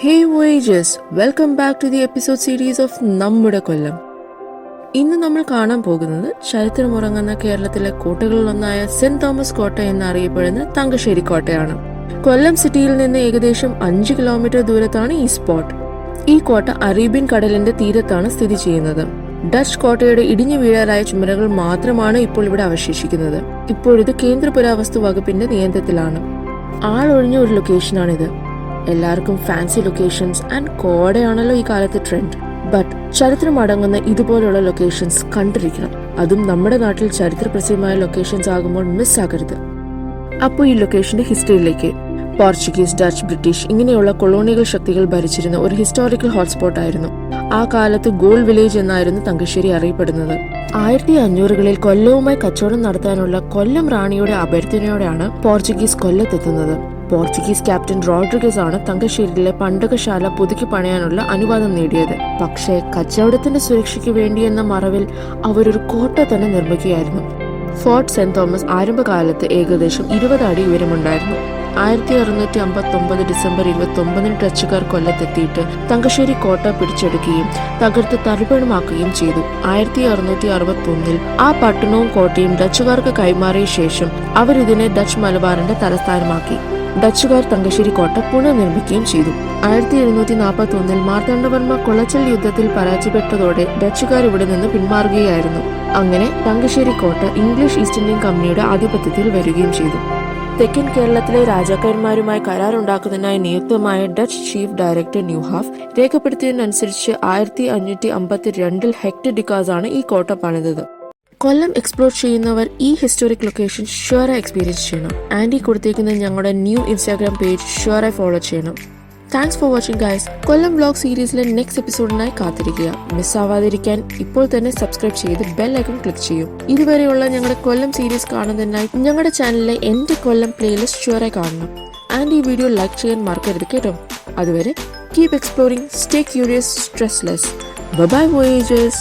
Hey Voyagers, welcome back to the episode series of നമ്മുടെ കൊല്ലം. ഇന്ന് നമ്മൾ കാണാൻ പോകുന്നത് ചരിത്രമുറങ്ങുന്ന കേരളത്തിലെ കോട്ടകളിലൊന്നായ സെന്റ് തോമസ് കോട്ട എന്നറിയപ്പെടുന്ന തങ്കശ്ശേരി കോട്ടയാണ്. കൊല്ലം സിറ്റിയിൽ നിന്ന് ഏകദേശം 5 കിലോമീറ്റർ ദൂരത്താണ് ഈ സ്പോട്ട്. ഈ കോട്ട അറേബ്യൻ കടലിന്റെ തീരത്താണ് സ്ഥിതി ചെയ്യുന്നത്. ഡച്ച് കോട്ടയുടെ ഇടിഞ്ഞു വീഴാറായ ചുമരുകൾ മാത്രമാണ് ഇപ്പോൾ ഇവിടെ അവശേഷിക്കുന്നത്. ഇപ്പോഴിത് കേന്ദ്ര പുരാവസ്തു വകുപ്പിന്റെ നിയന്ത്രണത്തിലാണ്. ആളൊഴിഞ്ഞ ഒരു ലൊക്കേഷനാണിത്. എല്ലാവർക്കും ഫാൻസി ലൊക്കേഷൻസ് ആൻഡ് കോടയാണല്ലോ ഈ കാലത്ത് ട്രെൻഡ്. ബട്ട് ചരിത്രം അടങ്ങുന്ന ഇതുപോലുള്ള ലൊക്കേഷൻസ് കണ്ടിരിക്കണം. അതും നമ്മുടെ നാട്ടിൽ ചരിത്ര പ്രസിദ്ധമായ ലൊക്കേഷൻസ് ആകുമ്പോൾ മിസ്സാകരുത്. അപ്പോൾ ഈ ലൊക്കേഷന്റെ ഹിസ്റ്ററിയിലേക്ക്. പോർച്ചുഗീസ്, ഡച്ച്, ബ്രിട്ടീഷ് ഇങ്ങനെയുള്ള കൊളോണിയൽ ശക്തികൾ ഭരിച്ചിരുന്ന ഒരു ഹിസ്റ്റോറിക്കൽ ഹോട്ട്സ്പോട്ട് ആയിരുന്നു. ആ കാലത്ത് ഗോൾഡ് വില്ലേജ് എന്നായിരുന്നു തങ്കശ്ശേരി അറിയപ്പെടുന്നത്. 1500കളിൽ കൊല്ലവുമായി കച്ചവടം നടത്താനുള്ള കൊല്ലം റാണിയുടെ അഭ്യർത്ഥനയോടെയാണ് പോർച്ചുഗീസ് കൊല്ലത്തെത്തുന്നത്. പോർച്ചുഗീസ് ക്യാപ്റ്റൻ റോഡ്രിഗസ് ആണ് തങ്കശ്ശേരിയിലെ പണ്ടകശാല പുതുക്കി പണിയാനുള്ള അനുവാദം നേടിയത്. പക്ഷേ കച്ചവടത്തിന്റെ സുരക്ഷയ്ക്ക് വേണ്ടിയെന്ന മറവിൽ അവരൊരു കോട്ട തന്നെ നിർമ്മിക്കുകയായിരുന്നു. ഫോർട്ട് സെന്റ് തോമസ് ആരംഭകാലത്ത് ഏകദേശം 20 അടി ഉയരമുണ്ടായിരുന്നു. 1659 ഡിസംബർ 29 ഡച്ചുകാർ കൊല്ലത്തെത്തിയിട്ട് തങ്കശ്ശേരി കോട്ട പിടിച്ചെടുക്കുകയും തകർത്ത് തരിപ്പണമാക്കുകയും ചെയ്തു. 1661 ആ പട്ടണവും കോട്ടയും ഡച്ചുകാർക്ക് കൈമാറിയ ശേഷം അവരിതിനെ ഡച്ച് മലബാറിന്റെ തലസ്ഥാനമാക്കി. ഡച്ചുകാർ തങ്കശ്ശേരി കോട്ട പുനർനിർമ്മിക്കുകയും ചെയ്തു. 1741 മാർത്താണ്ഡവർമ്മ കൊളച്ചൽ യുദ്ധത്തിൽ പരാജയപ്പെട്ടതോടെ ഡച്ചുകാർ ഇവിടെ നിന്ന് പിന്മാറുകയായിരുന്നു. അങ്ങനെ തങ്കശ്ശേരി കോട്ട ഇംഗ്ലീഷ് ഈസ്റ്റ് ഇന്ത്യൻ കമ്പനിയുടെ ആധിപത്യത്തിൽ വരികയും ചെയ്തു. തെക്കൻ കേരളത്തിലെ രാജാക്കന്മാരുമായി കരാറുണ്ടാക്കുന്നതിനായി നിയുക്തമായ ഡച്ച് ചീഫ് ഡയറക്ടർ ന്യൂഹാഫ് രേഖപ്പെടുത്തിയതിനനുസരിച്ച് 1552 ഹെക്ടർ ഡിക്കാസ് ആണ് ഈ കോട്ട പണിതത്. കൊല്ലം എക്സ്പ്ലോർ ചെയ്യുന്നവർ ഈ ഹിസ്റ്റോറിക് ലൊക്കേഷൻ ഷുവറായി എക്സ്പീരിയൻസ് ചെയ്യണം. ആൻഡി കൊടുത്തേക്കുന്ന ഞങ്ങളുടെ ന്യൂ ഇൻസ്റ്റാഗ്രാം പേജ് ഷുവറായി ഫോളോ ചെയ്യണം. Thanks for watching guys. Kollam vlog സീരീസിലെ നെക്സ്റ്റ് എപ്പിസോഡിനായി കാത്തിരിക്കുക. മിസ്സാവാതിരിക്കാൻ ഇപ്പോൾ തന്നെ സബ്സ്ക്രൈബ് ചെയ്ത് ബെൽ ഐക്കൺ ക്ലിക്ക് ചെയ്യും. ഇതുവരെയുള്ള ഞങ്ങളുടെ കൊല്ലം സീരീസ് കാണുന്നതിനായി ഞങ്ങളുടെ ചാനലിലെ എൻ്റെ കൊല്ലം പ്ലേലിസ്റ്റ് ഷുവറായി കാണണം. ആൻഡ് ഈ വീഡിയോ ലൈക്ക് ചെയ്യാൻ മറക്കരുത് കേട്ടോ. അതുവരെ keep exploring, stay curious, stressless. Bye bye വോയേജേഴ്സ്.